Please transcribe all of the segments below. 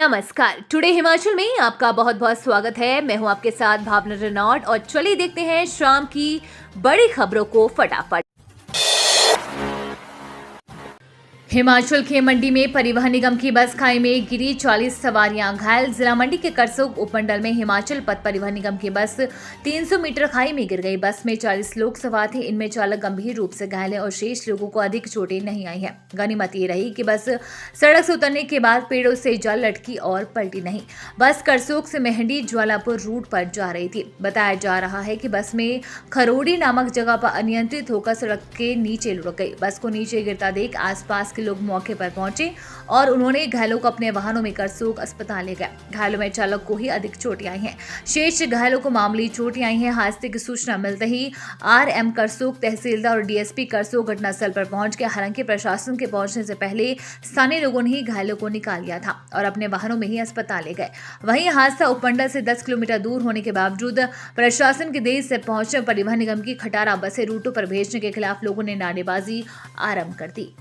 नमस्कार। टुडे हिमाचल में आपका बहुत बहुत स्वागत है। मैं हूं आपके साथ भावना रेनॉल्ड और चलिए देखते हैं शाम की बड़ी खबरों को फटाफट। हिमाचल के मंडी में परिवहन निगम की बस खाई में गिरी, 40 सवारियां घायल। जिला मंडी के करसोग उपमंडल में हिमाचल पथ परिवहन निगम की बस 300 मीटर खाई में गिर गई। बस में 40 लोग सवार थे। इनमें चालक गंभीर रूप से घायल है और शेष लोगों को अधिक चोटें नहीं आई है। गनीमत ये रही कि बस सड़क से उतरने के बाद पेड़ों से जा लटकी और पलटी नहीं। बस करसोग से मेहंदी ज्वालापुर रूट पर जा रही थी। बताया जा रहा है कि बस में खरोड़ी नामक जगह पर अनियंत्रित होकर सड़क के नीचे लुढ़क गई। बस को नीचे गिरता देख आसपास लोग मौके पर पहुंचे और उन्होंने घायलों को अपने वाहनों में करसोग अस्पताल ले गए। घायलों में चालक को ही अधिक चोटें आई हैं। शेष घायलों को मामूली चोटें आई हैं। हादसे की सूचना मिलते ही आरएम करसोग, तहसीलदार और डीएसपी करसोग घटनास्थल पर पहुंच गए। हालांकि प्रशासन के पहुंचने से पहले स्थानीय लोगों ने ही घायलों को निकाल लिया था और अपने वाहनों में ही अस्पताल ले गए। वहीं हादसा उपमंडल से 10 किलोमीटर दूर होने के बावजूद प्रशासन की देर से पहुंचे परिवहन निगम की खटारा बसें रूटों पर भेजने के खिलाफ लोगों ने नारेबाजी आरंभ कर दी।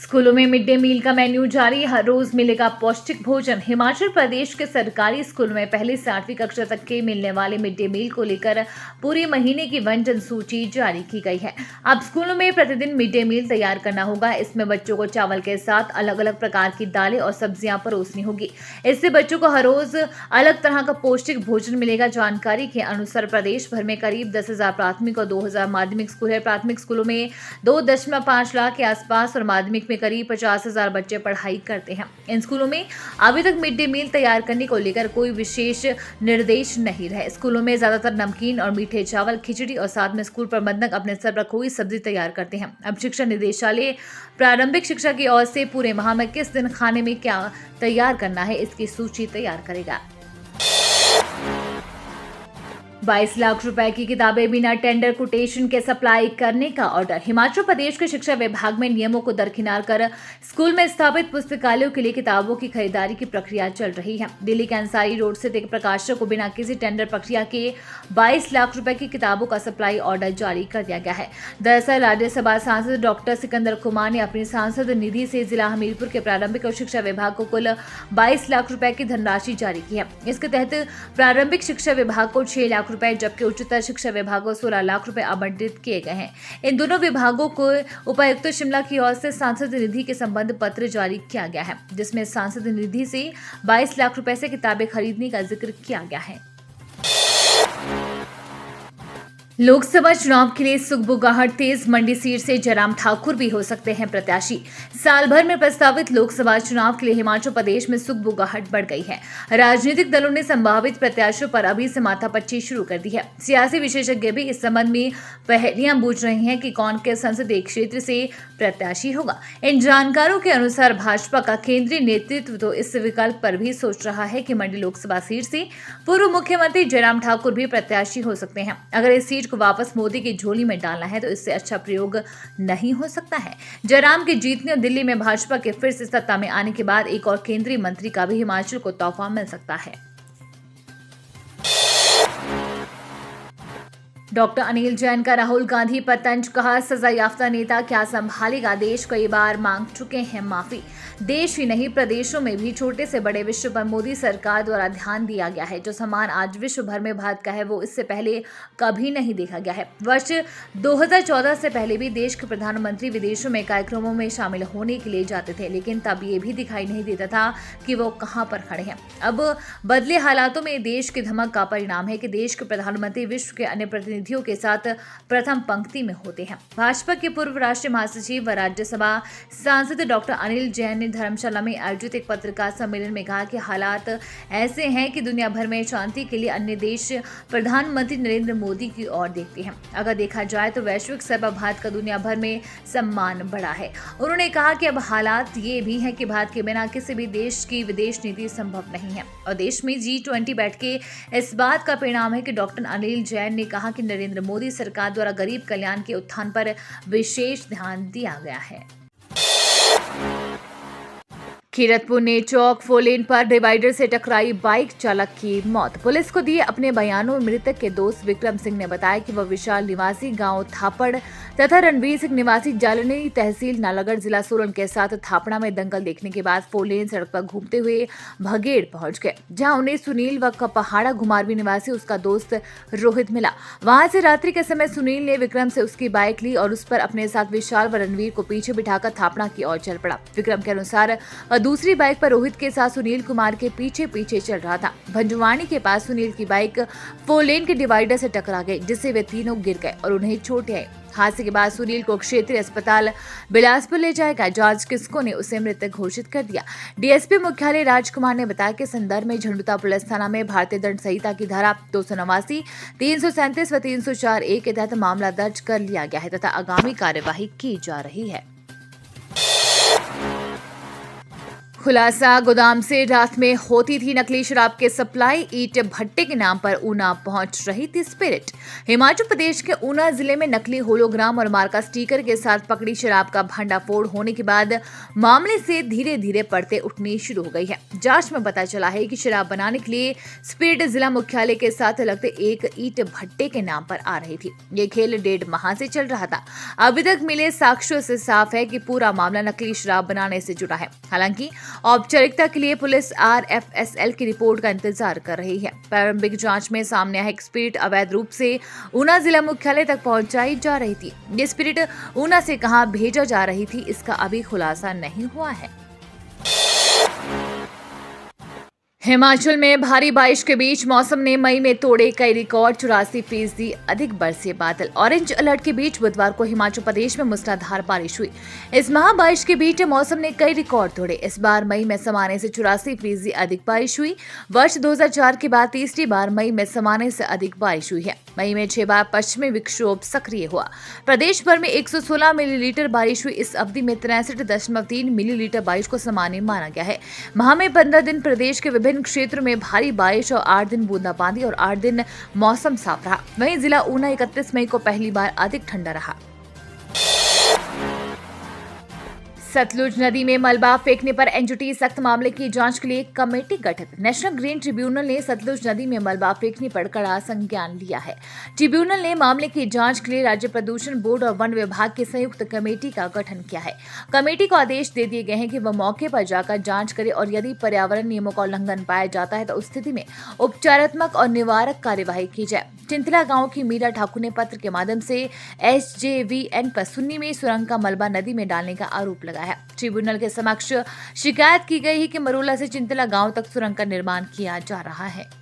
स्कूलों में मिड डे मील का मेन्यू जारी, हर रोज मिलेगा पौष्टिक भोजन। हिमाचल प्रदेश के सरकारी स्कूलों में पहली से 8वीं कक्षा तक के मिलने वाले मिड डे मील को लेकर पूरे महीने की वंटन सूची जारी की गई है। अब स्कूलों में प्रतिदिन मिड डे मील तैयार करना होगा। इसमें बच्चों को चावल के साथ अलग अलग प्रकार की दालें और सब्जियां परोसनी होगी। इससे बच्चों को हर रोज अलग तरह का पौष्टिक भोजन मिलेगा। जानकारी के अनुसार प्रदेश भर में करीब 10,000 प्राथमिक और 2,000 माध्यमिक स्कूल है। प्राथमिक स्कूलों में 2.5 लाख के आसपास और माध्यमिक में करीब 50,000 बच्चे पढ़ाई करते हैं। इन स्कूलों में अभी तक मिड डे मील तैयार करने को लेकर कोई विशेष निर्देश नहीं रहे। स्कूलों में ज्यादातर नमकीन और मीठे चावल, खिचड़ी और साथ में स्कूल प्रबंधक अपने स्तर पर कोई सब्जी तैयार करते हैं। अब शिक्षा निदेशालय प्रारंभिक शिक्षा की ओर से पूरे माह में किस दिन खाने में क्या तैयार करना है, इसकी सूची तैयार करेगा। 22 लाख रुपए की किताबें बिना टेंडर कोटेशन के सप्लाई करने का ऑर्डर। हिमाचल प्रदेश के शिक्षा विभाग में नियमों को दरकिनार कर स्कूल में स्थापित पुस्तकालयों के लिए किताबों की खरीदारी की प्रक्रिया चल रही है। दिल्ली के अंसारी रोड स्थित एक प्रकाशक को बिना किसी टेंडर प्रक्रिया के 22 लाख रुपए की किताबों का सप्लाई ऑर्डर जारी कर दिया गया है। दरअसल राज्यसभा सांसद डॉक्टर सिकंदर कुमार ने अपनी सांसद निधि से जिला हमीरपुर के प्रारंभिक और शिक्षा विभाग को कुल 22 लाख रुपए की धनराशि जारी की है। इसके तहत प्रारंभिक शिक्षा विभाग को 6 लाख रुपए जबकि उच्चतर शिक्षा विभाग को 16 लाख रुपए आवंटित किए गए हैं। इन दोनों विभागों को उपायुक्त शिमला की ओर से सांसद निधि के संबंध पत्र जारी किया गया है, जिसमें सांसद निधि से 22 लाख रुपए से किताबें खरीदने का जिक्र किया गया है। लोकसभा चुनाव के लिए सुगबुगाहट तेज, मंडी सीट से जयराम ठाकुर भी हो सकते हैं प्रत्याशी। साल भर में प्रस्तावित लोकसभा चुनाव के लिए हिमाचल प्रदेश में सुगबुगाहट बढ़ गई है। राजनीतिक दलों ने संभावित प्रत्याशियों पर अभी से माथापच्ची शुरू कर दी है। सियासी विशेषज्ञ भी इस संबंध में पहेलियां बूझ रहे हैं कि कौन किस संसदीय क्षेत्र से प्रत्याशी होगा। इन जानकारों के अनुसार भाजपा का केंद्रीय नेतृत्व तो इस विकल्प पर भी सोच रहा है कि मंडी लोकसभा सीट से पूर्व मुख्यमंत्री जयराम ठाकुर भी प्रत्याशी हो सकते हैं। अगर इस सीट को वापस मोदी की झोली में डालना है तो इससे अच्छा प्रयोग नहीं हो सकता है। जयराम के जीतने और दिल्ली में भाजपा के फिर से सत्ता में आने के बाद एक और केंद्रीय मंत्री का भी हिमाचल को तोहफा मिल सकता है। डॉक्टर अनिल जैन का राहुल गांधी पर तंज, कहा सजायाफ्ता नेता क्या संभालेगा देश, कई बार मांग चुके हैं माफी। देश ही नहीं प्रदेशों में भी छोटे से बड़े विषय पर मोदी सरकार द्वारा ध्यान दिया गया है। जो सम्मान आज विश्व भर में भारत का है वो इससे पहले कभी नहीं देखा गया है। वर्ष 2014 से पहले भी देश के प्रधानमंत्री विदेशों में कार्यक्रमों में शामिल होने के लिए जाते थे, लेकिन तब ये भी दिखाई नहीं देता था कि वो कहाँ पर खड़े हैं। अब बदले हालातों में देश की धमक का परिणाम है कि देश के प्रधानमंत्री विश्व के अन्य प्रतिनिधियों के साथ प्रथम पंक्ति में होते हैं। भाजपा के पूर्व राष्ट्रीय महासचिव व राज्यसभा सांसद डॉक्टर अनिल जैन ने धर्मशाला में आयोजित एक पत्रकार सम्मेलन में कहा कि हालात ऐसे हैं कि दुनिया भर में शांति के लिए अन्य देश प्रधानमंत्री नरेंद्र मोदी की ओर देखते हैं। अगर देखा जाए तो वैश्विक स्तर पर भारत का दुनिया भर में सम्मान बढ़ा है। उन्होंने कहा कि अब हालात ये भी हैं कि भारत के बिना किसी भी देश की विदेश नीति संभव नहीं है और देश में G20 बैठकें इस बात का परिणाम है कि डॉक्टर अनिल जैन ने कहा कि नरेंद्र मोदी सरकार द्वारा गरीब कल्याण के उत्थान पर विशेष ध्यान दिया गया है। खीरतपुर ने चौक फोलेन पर डिवाइडर से टकराई बाइक चालक की मौत। पुलिस को दिए अपने बयानों में मृतक के दोस्त विक्रम सिंह ने बताया कि वह विशाल निवासी गांव थापड़ तथा रणवीर सिंह निवासी जालनी तहसील नालागढ़ जिला सोलन के साथ थापड़ा में दंगल देखने के बाद फोलेन सड़क पर घूमते हुए भगेड़ पहुंच गए, जहां उन्हें सुनील व पहाड़ा घुमारवी निवासी उसका दोस्त रोहित मिला। वहां से रात्रि के समय सुनील ने विक्रम से उसकी बाइक ली और उस पर अपने साथ विशाल व रणवीर को पीछे बिठाकर थापड़ा की ओर चल पड़ा। विक्रम के अनुसार दूसरी बाइक पर रोहित के साथ सुनील कुमार के पीछे पीछे चल रहा था। भंजुवाणी के पास सुनील की बाइक 4 लेन के डिवाइडर से टकरा गई, जिससे वे तीनों गिर गए और उन्हें चोटें आई। हादसे के बाद सुनील को क्षेत्रीय अस्पताल बिलासपुर ले जाया गया। जांच किस्कों ने उसे मृत घोषित कर दिया। डीएसपी मुख्यालय राजकुमार ने बताया कि संदर्भ में झंडुता पुलिस थाना में भारतीय दंड संहिता की धारा 289, 337 व 304A के तहत मामला दर्ज कर लिया गया है तथा आगामी कार्यवाही की जा रही है। खुलासा, गोदाम से रात में होती थी नकली शराब के सप्लाई। ईंट भट्टे के नाम पर ऊना पहुंच रही थी स्पिरिट। हिमाचल प्रदेश के ऊना जिले में नकली होलोग्राम और मार्का स्टिकर के साथ पकड़ी शराब का भंडाफोड़ होने के बाद मामले से धीरे धीरे परतें उठनी शुरू हो गई है। जांच में पता चला है कि शराब बनाने के लिए स्पिरिट जिला मुख्यालय के साथ लगते एक ईंट भट्टे के नाम पर आ रही थी। ये खेल 1.5 माह से चल रहा था। अभी तक मिले साक्ष्यों से साफ है कि पूरा मामला नकली शराब बनाने से जुड़ा है। हालांकि औपचारिकता के लिए पुलिस RFSL की रिपोर्ट का इंतजार कर रही है। प्रारंभिक जांच में सामने आया स्पिरिट अवैध रूप से ऊना जिला मुख्यालय तक पहुंचाई जा रही थी। ये स्पिरिट ऊना से कहां भेजा जा रही थी, इसका अभी खुलासा नहीं हुआ है। हिमाचल में भारी बारिश के बीच मौसम ने मई में तोड़े कई रिकॉर्ड। 84% अधिक बरसे बादल। ऑरेंज अलर्ट के बीच बुधवार को हिमाचल प्रदेश में मूसलाधार बारिश हुई। इस माह बारिश के बीच मौसम ने कई रिकॉर्ड तोड़े। इस बार मई में समाने से 84% अधिक बारिश हुई। वर्ष 2004 के बाद तीसरी बार मई में समाने से अधिक बारिश हुई है। मई में 6 बार पश्चिमी विक्षोभ सक्रिय हुआ। प्रदेश भर में 116 मिलीलीटर बारिश हुई। इस अवधि में 63.3 मिलीलीटर बारिश को सामान्य माना गया है। माह में 15 दिन प्रदेश के विभिन्न क्षेत्रों में भारी बारिश और 8 दिन बूंदाबांदी और 8 दिन मौसम साफ रहा। वहीं जिला ऊना 31 मई को पहली बार अधिक ठंडा रहा। सतलुज नदी में मलबा फेंकने पर एनजीटी सख्त। मामले की जांच के लिए कमेटी गठित। नेशनल ग्रीन ट्रिब्यूनल ने सतलुज नदी में मलबा फेंकने पर कड़ा संज्ञान लिया है। ट्रिब्यूनल ने मामले की जांच के लिए राज्य प्रदूषण बोर्ड और वन विभाग की संयुक्त कमेटी का गठन किया है। कमेटी को आदेश दे दिए गए हैं कि वह मौके पर जाकर जांच करे और यदि पर्यावरण नियमों का उल्लंघन पाया जाता है तो उस स्थिति में उपचारात्मक और निवारक कार्यवाही की जाए। चिंतला गांव की मीरा ठाकुर ने पत्र के माध्यम से SJVN पर सुन्नी में सुरंग का मलबा नदी में डालने का आरोप लगाया है। ट्रिब्यूनल के समक्ष शिकायत की गई है कि मरोला से चिंतला गांव तक सुरंग का निर्माण किया जा रहा है।